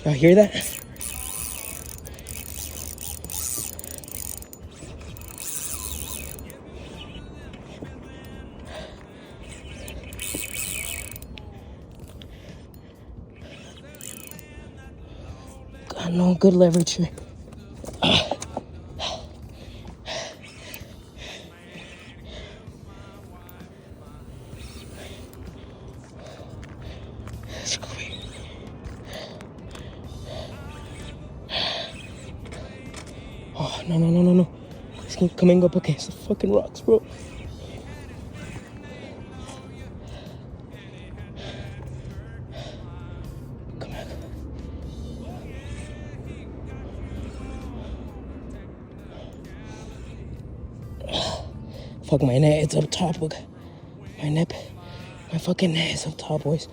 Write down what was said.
Y'all hear that? Got no good leverage here. Oh, no. It's coming up against the fucking rocks, bro. Come on. Fuck, my net is up top, look. My fucking net is up top, boys.